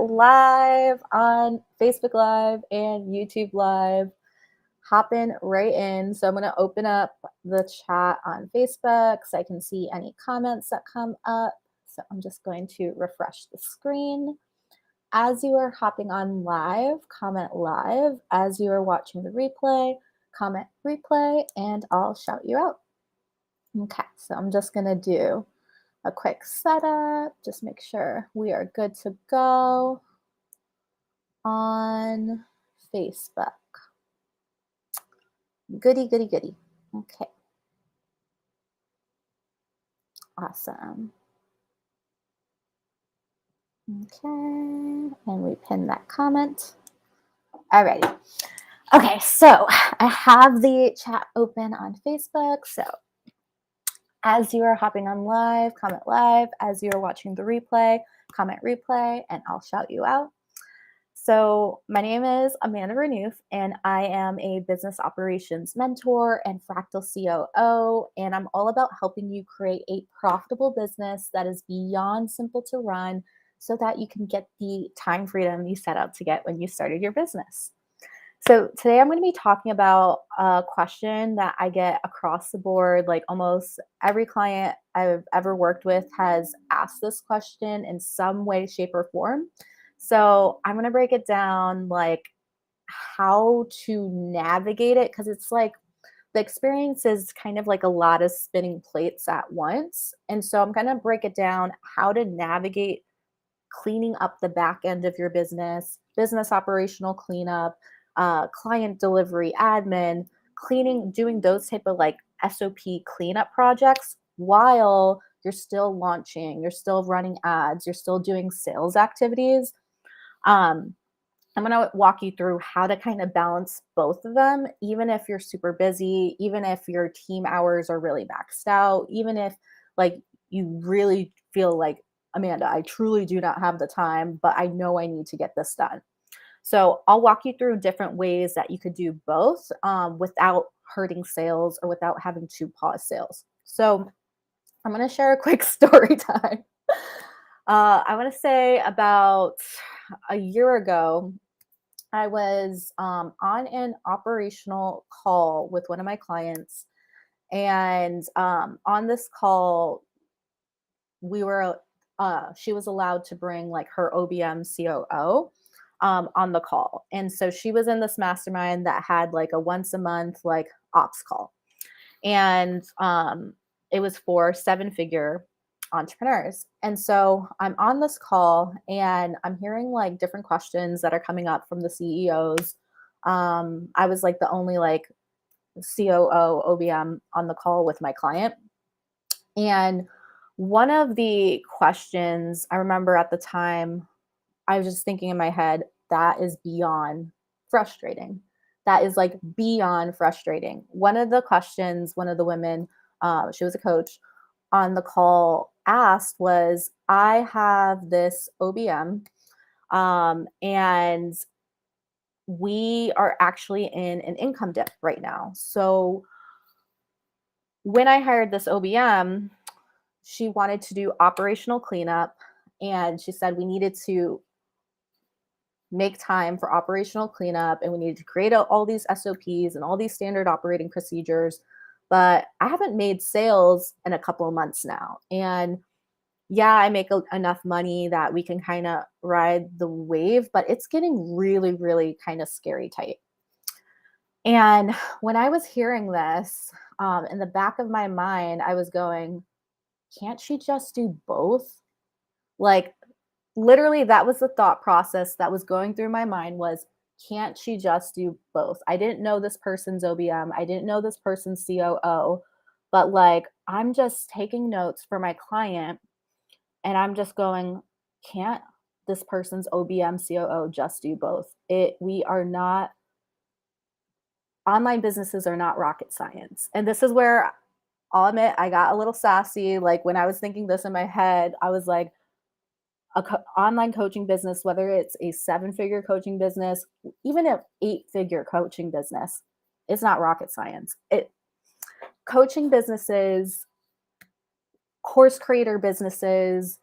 live on Facebook Live and YouTube Live, hopping right in. So I'm going to open up the chat on Facebook so I can see any comments that come up. So I'm just going to refresh the screen. As you are hopping on live, comment live. As you are watching the replay, comment replay, and I'll shout you out. Okay, so I'm just going to do a quick setup, just make sure we are good to go on Facebook. Goody, goody, goody. Okay. Awesome. Okay, and we pin that comment. Alrighty. Okay, so I have the chat open on Facebook. So as you are hopping on live, comment live. As you are watching the replay, comment replay, and I'll shout you out. So my name is Amanda Renouf, and I am a business operations mentor and Fractal COO, and I'm all about helping you create a profitable business that is beyond simple to run so that you can get the time freedom you set out to get when you started your business. So today I'm going to be talking about a question that I get across the board. Like almost every client I've ever worked with has asked this question in some way, shape, or form. So I'm going to break it down, like how to navigate it, because it's like the experience is kind of like a lot of spinning plates at once. And so I'm going to break it down how to navigate cleaning up the back end of your business, business operational cleanup, client delivery, admin, cleaning, doing those type of like SOP cleanup projects while you're still launching, you're still running ads, you're still doing sales activities. I'm going to walk you through how to kind of balance both of them, even if you're super busy, even if your team hours are really maxed out, even if like you really feel like, Amanda, I truly do not have the time, but I know I need to get this done. So I'll walk you through different ways that you could do both without hurting sales or without having to pause sales. So I'm going to share a quick story time. I want to say about a year ago, I was on an operational call with one of my clients. And on this call, she was allowed to bring like her OBM COO on the call. And so she was in this mastermind that had like a once a month like ops call. And it was for 7-figure entrepreneurs. And so I'm on this call and I'm hearing like different questions that are coming up from the CEOs. I was like the only like COO OBM on the call with my client. And one of the questions I remember at the time, I was just thinking in my head, that is beyond frustrating. That is like beyond frustrating. One of the questions, one of the women, she was a coach on the call, asked was, I have this OBM and we are actually in an income dip right now. So when I hired this OBM, she wanted to do operational cleanup, and she said we needed to make time for operational cleanup and we needed to create all these SOPs and all these standard operating procedures. But I haven't made sales in a couple of months now. And yeah, I make enough money that we can kind of ride the wave, but it's getting really, really kind of scary tight. And when I was hearing this, in the back of my mind, I was going, can't she just do both? Like, literally, that was the thought process that was going through my mind was, can't she just do both? I didn't know this person's OBM. I didn't know this person's COO, but like, I'm just taking notes for my client and I'm just going, can't this person's OBM COO just do both? We are not, online businesses are not rocket science. And this is where I'll admit I got a little sassy. Like when I was thinking this in my head, I was like, online coaching business, whether it's a 7-figure coaching business, even an 8-figure coaching business, it's not rocket science. Coaching businesses, course creator businesses,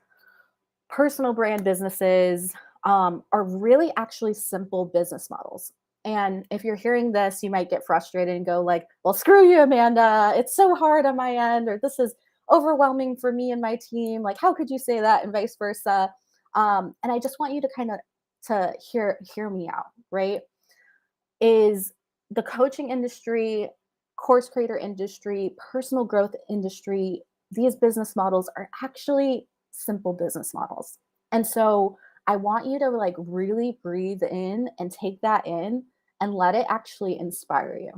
personal brand businesses are really actually simple business models. And if you're hearing this, you might get frustrated and go like, well, screw you, Amanda. It's so hard on my end, or this is overwhelming for me and my team. Like, how could you say that? And vice versa. And I just want you to kind of to hear me out, right? Is the coaching industry, course creator industry, personal growth industry, these business models are actually simple business models. And so I want you to like really breathe in and take that in and let it actually inspire you.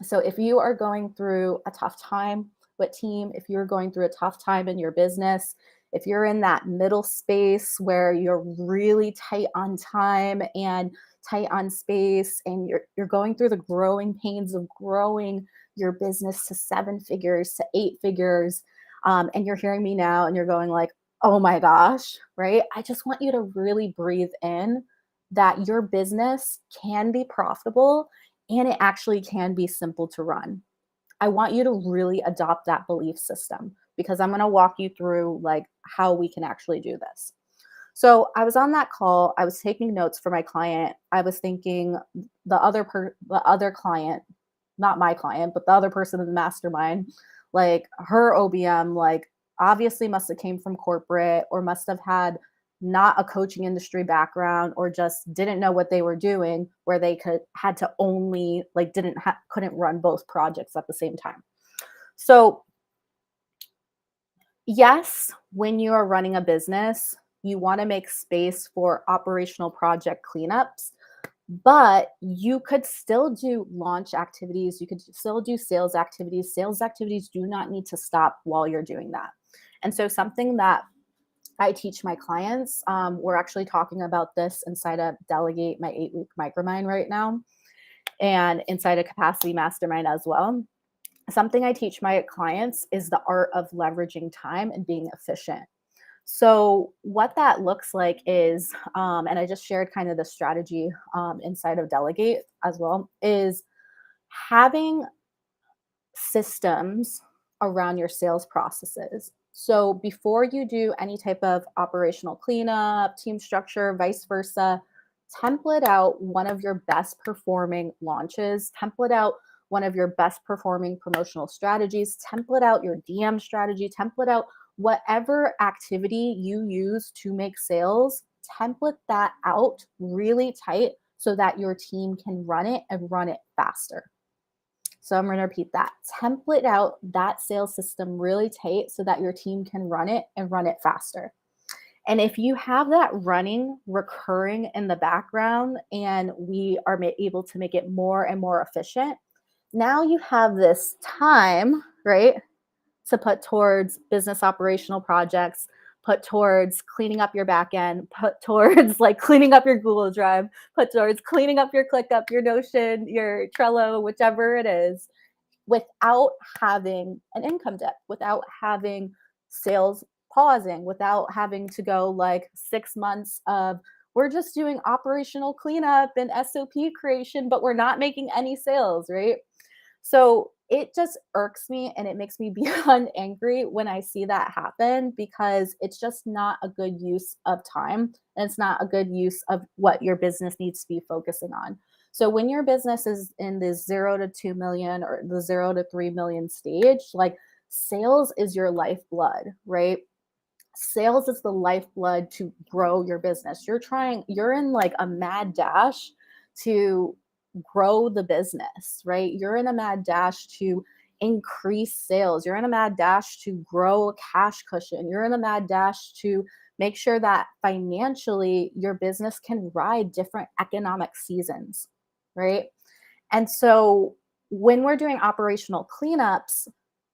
So if you are going through a tough time with team, if you're going through a tough time in your business, if you're in that middle space where you're really tight on time and tight on space and you're going through the growing pains of growing your business to 7 figures to 8 figures, and you're hearing me now and you're going like, oh my gosh, right? I just want you to really breathe in that your business can be profitable and it actually can be simple to run. I want you to really adopt that belief system because I'm going to walk you through like how we can actually do this. So I was on that call, I was taking notes for my client. I was thinking the other client, not my client, but the other person in the mastermind, like her OBM like obviously must have came from corporate or must have had not a coaching industry background or just didn't know what they were doing where they could had to only like couldn't run both projects at the same time. So yes, when you are running a business, you want to make space for operational project cleanups, but you could still do launch activities. You could still do sales activities. Sales activities do not need to stop while you're doing that. And so, something that I teach my clients, we're actually talking about this inside of Delegate, my 8-week micromind right now, and inside a capacity mastermind as well. Something I teach my clients is the art of leveraging time and being efficient. So, what that looks like is, and I just shared kind of the strategy inside of Delegate as well, is having systems around your sales processes. So, before you do any type of operational cleanup, team structure, vice versa, template out one of your best performing launches, template out one of your best performing promotional strategies, template out your DM strategy, template out whatever activity you use to make sales, template that out really tight so that your team can run it and run it faster. So I'm going to repeat that. Template out that sales system really tight so that your team can run it and run it faster. And if you have that running, recurring in the background, and we are able to make it more and more efficient, now you have this time, right, to put towards business operational projects, put towards cleaning up your back end, put towards like cleaning up your Google Drive, put towards cleaning up your ClickUp, your Notion, your Trello, whichever it is, without having an income dip, without having sales pausing, without having to go like 6 months of we're just doing operational cleanup and SOP creation, but we're not making any sales, right? So it just irks me and it makes me beyond angry when I see that happen because it's just not a good use of time and it's not a good use of what your business needs to be focusing on. So when your business is in the 0 to 2 million or the 0 to 3 million stage, like sales is your lifeblood, right? Sales is the lifeblood to grow your business. You're in like a mad dash to grow the business, right? You're in a mad dash to increase sales. You're in a mad dash to grow a cash cushion. You're in a mad dash to make sure that financially your business can ride different economic seasons, right? And so when we're doing operational cleanups,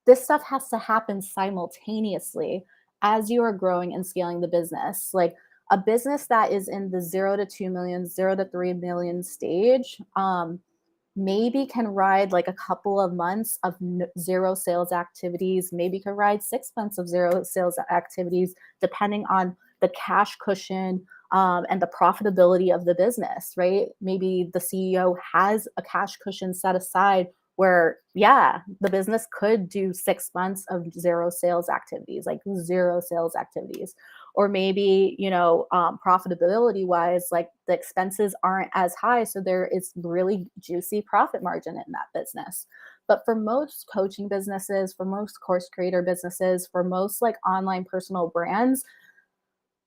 this stuff has to happen simultaneously as you are growing and scaling the business. Like a business that is in the 0 to 2 million, 0 to 3 million stage, maybe can ride like a couple of months of zero sales activities, maybe can ride 6 months of zero sales activities, depending on the cash cushion and the profitability of the business, right? Maybe the CEO has a cash cushion set aside where, yeah, the business could do 6 months of zero sales activities, like zero sales activities. or maybe, profitability wise, like the expenses aren't as high. So there is really juicy profit margin in that business. But for most coaching businesses, for most course creator businesses, for most like online personal brands,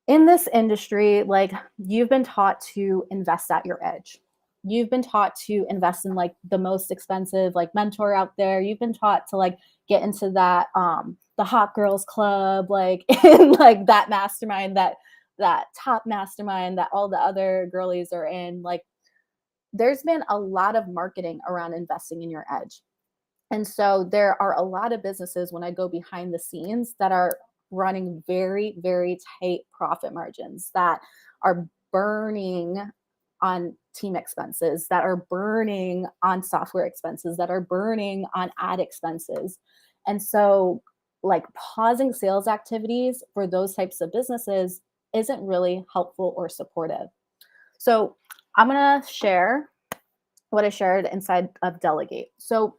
in this industry, like you've been taught to invest at your edge. You've been taught to invest in like the most expensive like mentor out there. You've been taught to like get into that the hot girls club, like in like that mastermind, that top mastermind that all the other girlies are in. Like there's been a lot of marketing around investing in your edge. And so there are a lot of businesses when I go behind the scenes that are running very, very tight profit margins, that are burning on team expenses, that are burning on software expenses, that are burning on ad expenses. And so, like, pausing sales activities for those types of businesses isn't really helpful or supportive. So, I'm going to share what I shared inside of Delegate. So,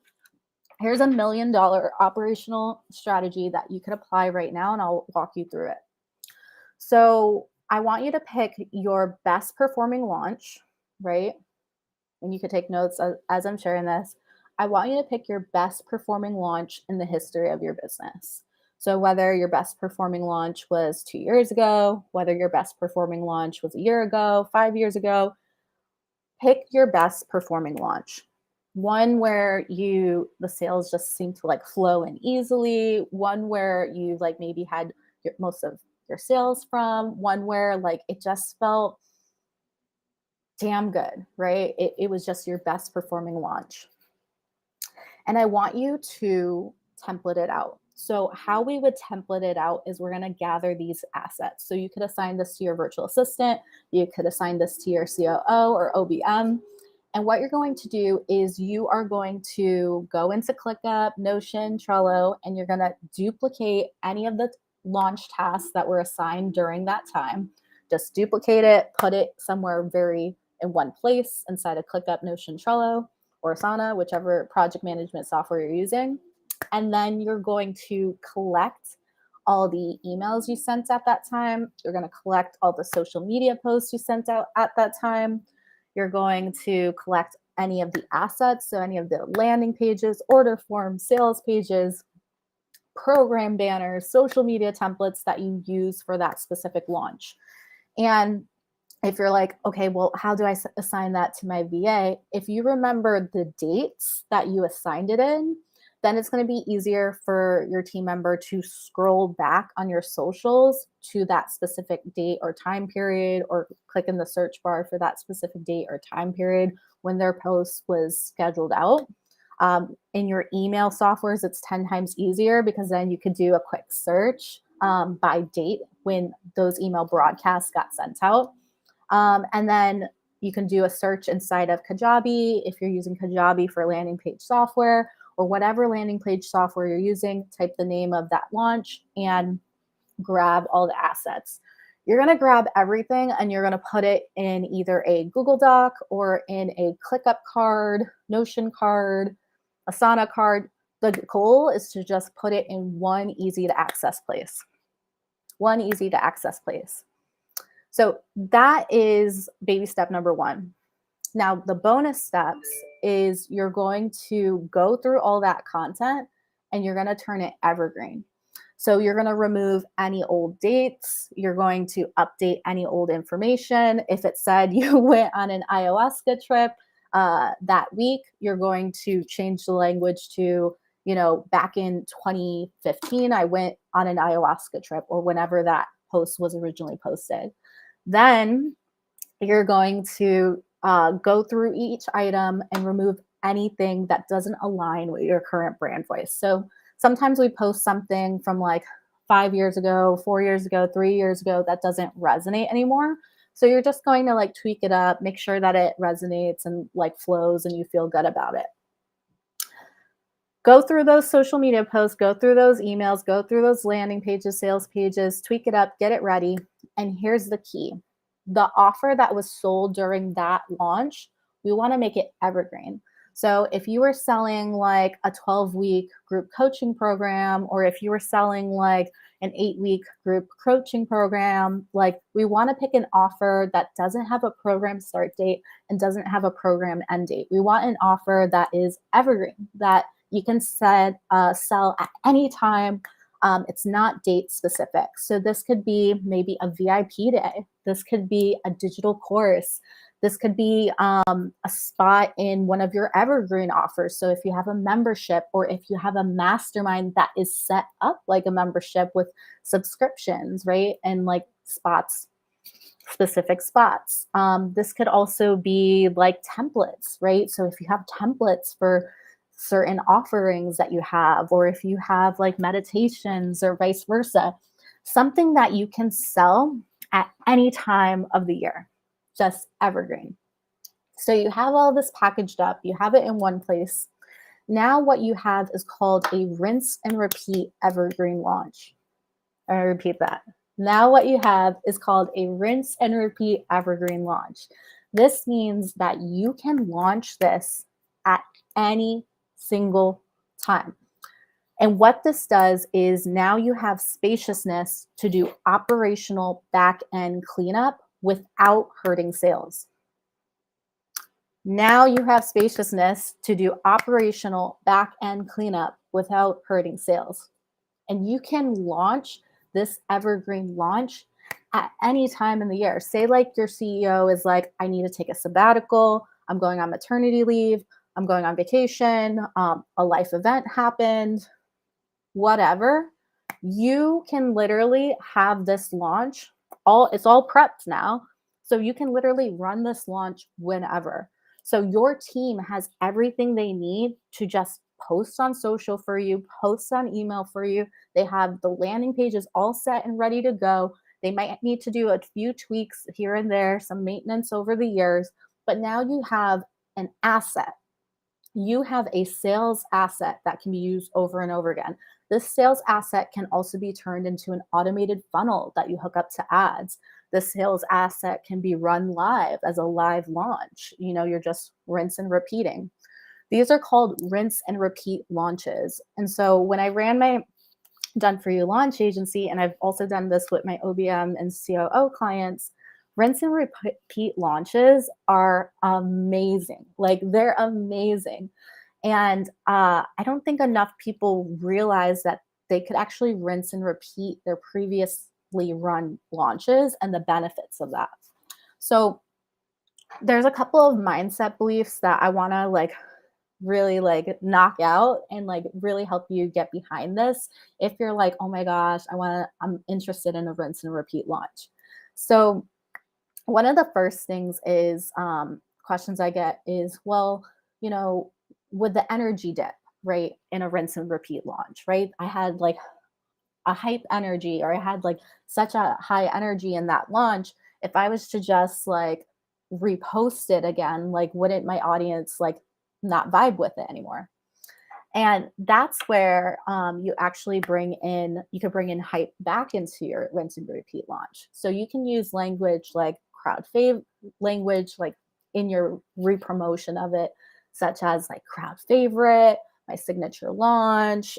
here's $1 million operational strategy that you could apply right now, and I'll walk you through it. So I want you to pick your best performing launch, right? And you could take notes as I'm sharing this. I want you to pick your best performing launch in the history of your business. So whether your best performing launch was 2 years ago, whether your best performing launch was a year ago, 5 years ago, pick your best performing launch. One where the sales just seem to like flow in easily, one where you like maybe had most of your sales from, one where like it just felt damn good, right? It was just your best performing launch. And I want you to template it out. So how we would template it out is we're going to gather these assets. So you could assign this to your virtual assistant. You could assign this to your COO or OBM. And what you're going to do is you are going to go into ClickUp, Notion, Trello, and you're going to duplicate any of the launch tasks that were assigned during that time. Just duplicate it, put it somewhere very in one place inside of ClickUp, Notion, Trello, or Asana, whichever project management software you're using. And then you're going to collect all the emails you sent at that time. You're going to collect all the social media posts you sent out at that time. You're going to collect any of the assets, so any of the landing pages, order forms, sales pages, program banners, social media templates that you use for that specific launch. And if you're like, okay, well, how do I assign that to my VA? If you remember the dates that you assigned it in, then it's going to be easier for your team member to scroll back on your socials to that specific date or time period, or click in the search bar for that specific date or time period when their post was scheduled out. In your email softwares, it's 10 times easier because then you could do a quick search by date when those email broadcasts got sent out. And then you can do a search inside of Kajabi if you're using Kajabi for landing page software, or whatever landing page software you're using. Type the name of that launch and grab all the assets. You're going to grab everything and you're going to put it in either a Google Doc or in a ClickUp card, Notion card, Asana card. The goal is to just put it in one easy to access place. One easy to access place. So that is baby step number one. Now, the bonus steps is you're going to go through all that content and you're going to turn it evergreen. So you're going to remove any old dates. You're going to update any old information. If it said you went on an ayahuasca trip that week, you're going to change the language to, back in 2015, I went on an ayahuasca trip, or whenever that post was originally posted. Then you're going to go through each item and remove anything that doesn't align with your current brand voice. So sometimes we post something from like 5 years ago, 4 years ago, 3 years ago that doesn't resonate anymore. So you're just going to like tweak it up, make sure that it resonates and like flows and you feel good about it. Go through those social media posts, go through those emails, go through those landing pages, sales pages, tweak it up, get it ready. And here's the key. The offer that was sold during that launch, we want to make it evergreen. So if you were selling like a 12-week group coaching program, or if you were selling like an 8-week group coaching program, like we want to pick an offer that doesn't have a program start date and doesn't have a program end date. We want an offer that is evergreen, that you can sell at any time. It's not date specific. So this could be maybe a VIP day. This could be a digital course. This could be a spot in one of your evergreen offers. So if you have a membership, or if you have a mastermind that is set up like a membership with subscriptions, right? And like spots, specific spots. This could also be like templates, right? So if you have templates for certain offerings that you have, or if you have like meditations or vice versa, something that you can sell at any time of the year, just evergreen. So you have all this packaged up, you have it in one place. Now what you have is called a rinse and repeat evergreen launch. I repeat that. Now what you have is called a rinse and repeat evergreen launch. This means that you can launch this at any single time. And what this does is now you have spaciousness to do operational back end cleanup without hurting sales. Now you have spaciousness to do operational back end cleanup without hurting sales. And you can launch this evergreen launch at any time in the year. Say like your CEO is like, I need to take a sabbatical. I'm going on maternity leave. I'm going on vacation. A life event happened, whatever. You can literally have this launch. It's all prepped now. So you can literally run this launch whenever. So your team has everything they need to just post on social for you, post on email for you. They have the landing pages all set and ready to go. They might need to do a few tweaks here and there, some maintenance over the years, but now you have an asset. You have a sales asset that can be used over and over again. This sales asset can also be turned into an automated funnel that you hook up to ads. The sales asset can be run live as a live launch. You're just rinse and repeating. These are called rinse and repeat launches. And so when I ran my Done For You launch agency, and I've also done this with my OBM and COO clients, rinse and repeat launches are amazing. Like they're amazing. And I don't think enough people realize that they could actually rinse and repeat their previously run launches and the benefits of that. So there's a couple of mindset beliefs that I want to really knock out and really help you get behind this if you're like, oh my gosh, I'm interested in a rinse and repeat launch. So one of the first things is questions I get is, well, would the energy dip, right, in a rinse and repeat launch, right? I had like a hype energy, or I had like such a high energy in that launch. If I was to just repost it again, wouldn't my audience not vibe with it anymore? And that's where you could bring in hype back into your rinse and repeat launch. So you can use language like crowd fave language, in your re-promotion of it, such as crowd favorite, my signature launch.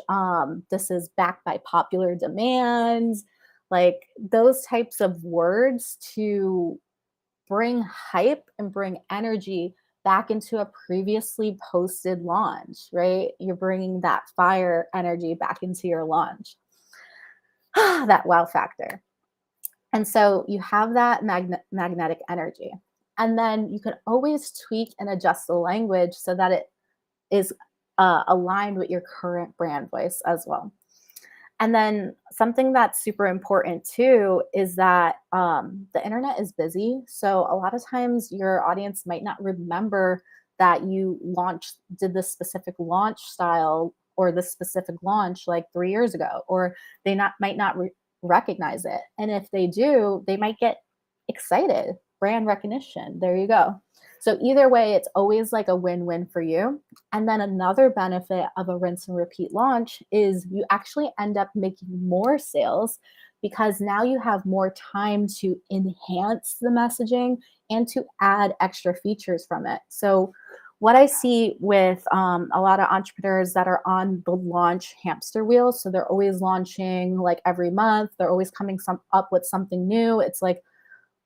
This is backed by popular demand, those types of words to bring hype and bring energy back into a previously posted launch, right? You're bringing that fire energy back into your launch. That wow factor. And so you have that magnetic energy. And then you can always tweak and adjust the language so that it is aligned with your current brand voice as well. And then something that's super important too is that the internet is busy. So a lot of times your audience might not remember that you did this specific launch style or this specific launch 3 years ago, or they might not recognize it. And if they do, they might get excited. Brand recognition. There you go. So either way, it's always a win-win for you. And then another benefit of a rinse and repeat launch is you actually end up making more sales because now you have more time to enhance the messaging and to add extra features from it. So what I see with a lot of entrepreneurs that are on the launch hamster wheel, so they're always launching like every month, they're always coming up with something new. It's like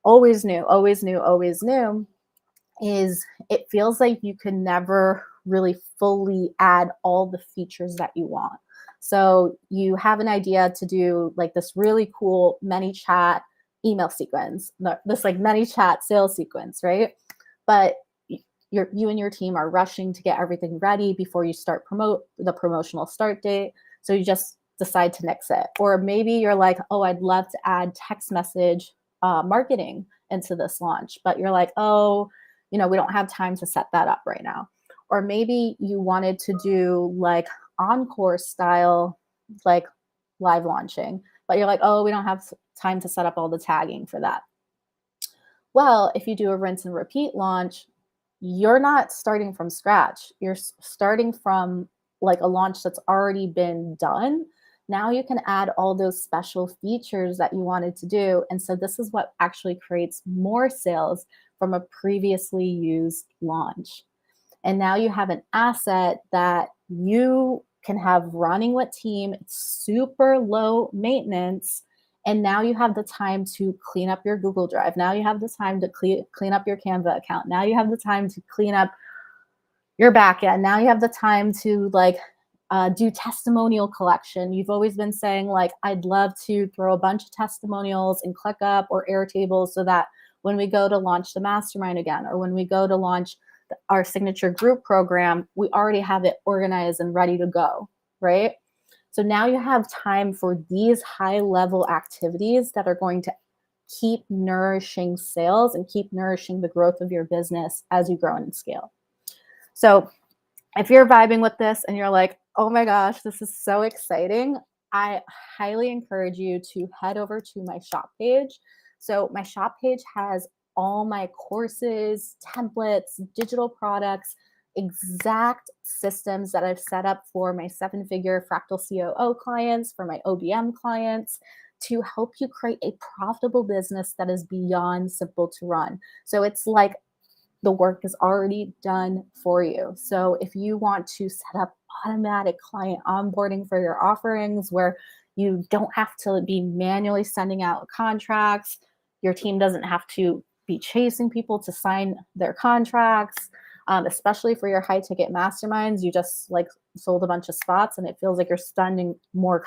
always new, always new, always new. Is it feels like you can never really fully add all the features that you want. So you have an idea to do like this really cool ManyChat email sequence, this like ManyChat sales sequence, right? But you and your team are rushing to get everything ready before you start the promotional start date. So you just decide to nix it. Or maybe you're like, oh, I'd love to add text message marketing into this launch, but you're like, oh, we don't have time to set that up right now. Or maybe you wanted to do like encore style, like live launching, but you're like, oh, we don't have time to set up all the tagging for that. Well, if you do a rinse and repeat launch, you're not starting from scratch. You're starting from like a launch that's already been done. Now you can add all those special features that you wanted to do. And so this is what actually creates more sales from a previously used launch. And now you have an asset that you can have running with team. It's super low maintenance. And now you have the time to clean up your Google Drive. Now you have the time to clean up your Canva account. Now you have the time to clean up your backend. Now you have the time to like do testimonial collection. You've always been saying like, I'd love to throw a bunch of testimonials in ClickUp or Airtable so that when we go to launch the mastermind again, or when we go to launch our signature group program, we already have it organized and ready to go, right? So now you have time for these high level activities that are going to keep nourishing sales and keep nourishing the growth of your business as you grow and scale. So if you're vibing with this and you're like, oh my gosh, this is so exciting, I highly encourage you to head over to my shop page. So my shop page has all my courses, templates, digital products, exact systems that I've set up for my 7-figure Fractal COO clients, for my OBM clients, to help you create a profitable business that is beyond simple to run. So it's like the work is already done for you. So if you want to set up automatic client onboarding for your offerings where you don't have to be manually sending out contracts, your team doesn't have to be chasing people to sign their contracts, especially for your high ticket masterminds, you just like sold a bunch of spots and it feels like you're spending more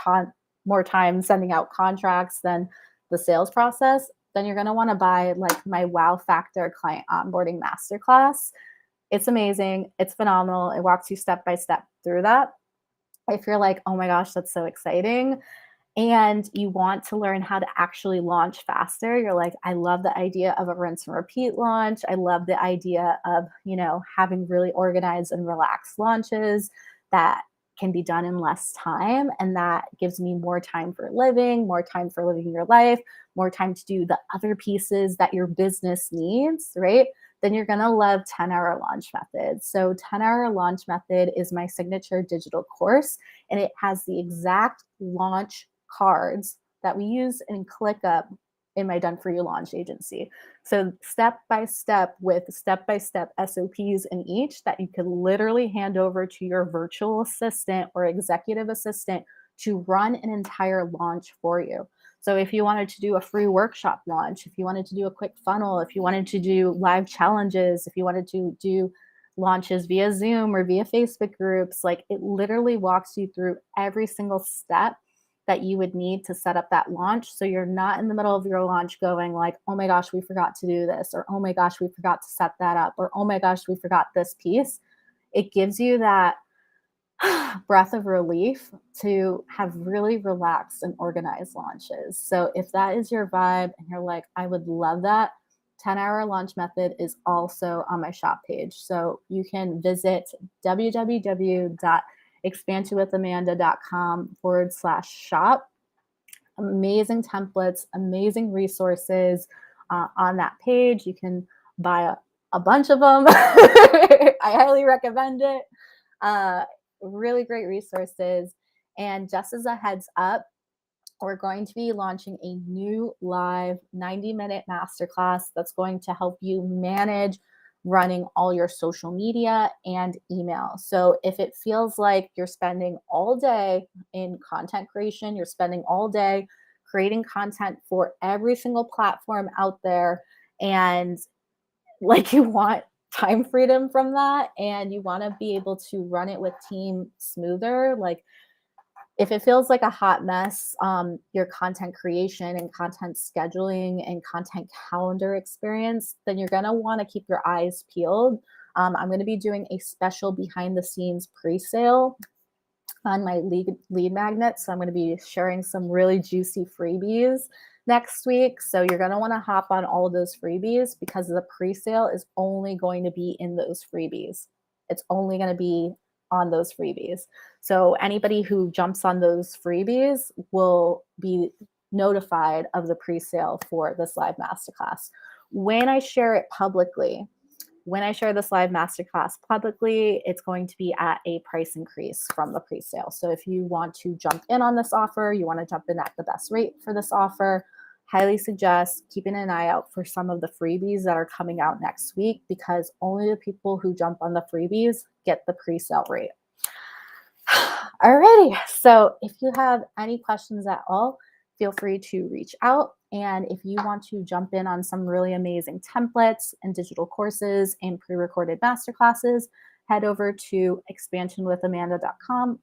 time sending out contracts than the sales process, then you're going to want to buy like my Wow Factor client onboarding masterclass. It's amazing. It's phenomenal. It walks you step by step through that. If you're like, oh my gosh, that's so exciting, and you want to learn how to actually launch faster, you're like, I love the idea of a rinse and repeat launch. I love the idea of, having really organized and relaxed launches that can be done in less time. And that gives me more time for living your life, more time to do the other pieces that your business needs, right? Then you're going to love 10-hour launch method. So 10-hour launch method is my signature digital course, and it has the exact launch cards that we use in ClickUp in my Done For You launch agency. So step by step with step-by-step SOPs in each that you can literally hand over to your virtual assistant or executive assistant to run an entire launch for you. So if you wanted to do a free workshop launch, if you wanted to do a quick funnel, if you wanted to do live challenges, if you wanted to do launches via Zoom or via Facebook groups, like it literally walks you through every single step that you would need to set up that launch. So you're not in the middle of your launch going like, oh my gosh, we forgot to do this, or oh my gosh, we forgot to set that up, or oh my gosh, we forgot this piece. It gives you that breath of relief to have really relaxed and organized launches. So if that is your vibe and you're like, I would love that, 10-hour launch method is also on my shop page. So you can visit www.expansionwithamanda.com/shop. Amazing templates, amazing resources on that page. You can buy a bunch of them. I highly recommend it. Really great resources. And just as a heads up, we're going to be launching a new live 90-minute masterclass that's going to help you manage running all your social media and email. So if it feels like you're spending all day in content creation, you're spending all day creating content for every single platform out there, and like you want time freedom from that and you want to be able to run it with team smoother, like if it feels like a hot mess, your content creation and content scheduling and content calendar experience, then you're going to want to keep your eyes peeled. I'm going to be doing a special behind the scenes pre-sale on my lead magnet. So I'm going to be sharing some really juicy freebies next week. So you're going to want to hop on all of those freebies because the pre-sale is only going to be in those freebies. It's only going to be on those freebies. So anybody who jumps on those freebies will be notified of the pre-sale for this live masterclass. When I share it publicly, when I share this live masterclass publicly, it's going to be at a price increase from the pre-sale. So if you want to jump in on this offer, you want to jump in at the best rate for this offer, highly suggest keeping an eye out for some of the freebies that are coming out next week, because only the people who jump on the freebies get the pre-sale rate. Alrighty, so if you have any questions at all, feel free to reach out. And if you want to jump in on some really amazing templates and digital courses and pre-recorded masterclasses, head over to expansionwithamanda.com/